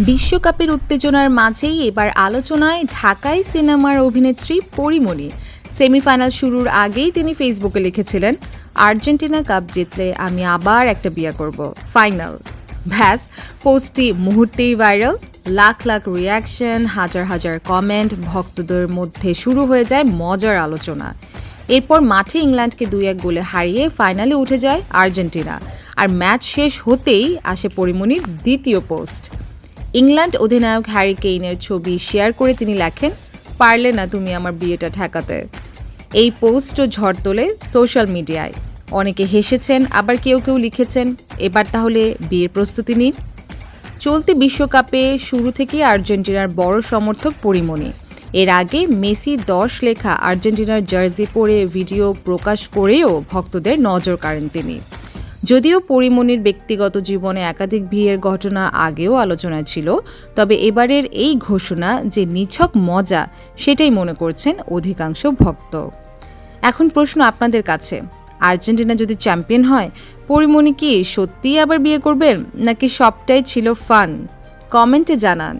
বিশ্বকাপের উত্তেজনার মাঝেই এবার আলোচনায় ঢাকাই সিনেমার অভিনেত্রী পরীমণি। সেমিফাইনাল শুরুর আগেই তিনি ফেসবুকে লিখেছিলেন, আর্জেন্টিনা কাপ জিতলে আমি আবার একটা বিয়ে করব, ফাইনাল। ব্যাস, পোস্টটি মুহূর্তেই ভাইরাল। লাখ লাখ রিয়াকশন, হাজার হাজার কমেন্ট, ভক্তদের মধ্যে শুরু হয়ে যায় মজার আলোচনা। এরপর মাঠে ইংল্যান্ডকে 2-1 গোলে হারিয়ে ফাইনালে উঠে যায় আর্জেন্টিনা। আর ম্যাচ শেষ হতেই আসে পরীমণির দ্বিতীয় পোস্ট। ইংল্যান্ড অধিনায়ক হ্যারি কেইনের ছবি শেয়ার করে তিনি লেখেন, পারলে না তুমি আমার বিয়েটা ঠেকাতে। এই পোস্টও ঝড় তোলে সোশ্যাল মিডিয়ায়। অনেকে হেসেছেন, আবার কেউ কেউ লিখেছেন, এবার তাহলে বিয়ের প্রস্তুতি নিন। চলতি বিশ্বকাপে শুরু থেকেই আর্জেন্টিনার বড় সমর্থক পরীমণি। এর আগে মেসি 10 লেখা আর্জেন্টিনার জার্সি পরে ভিডিও প্রকাশ করেও ভক্তদের নজর কাড়েন তিনি। যদিও পরীমণির ব্যক্তিগত জীবনে একাধিক বিয়ের ঘটনা আগেও আলোচনায় ছিল, তবে এবারের এই ঘোষণা যে নিছক মজা, সেটাই মনে করছেন অধিকাংশ ভক্ত। এখন প্রশ্ন আপনাদের কাছে, আর্জেন্টিনা যদি চ্যাম্পিয়ন হয়, পরীমণি কি সত্যিই আবার বিয়ে করবেন, নাকি সবটাই ছিল ফান? কমেন্টে জানান।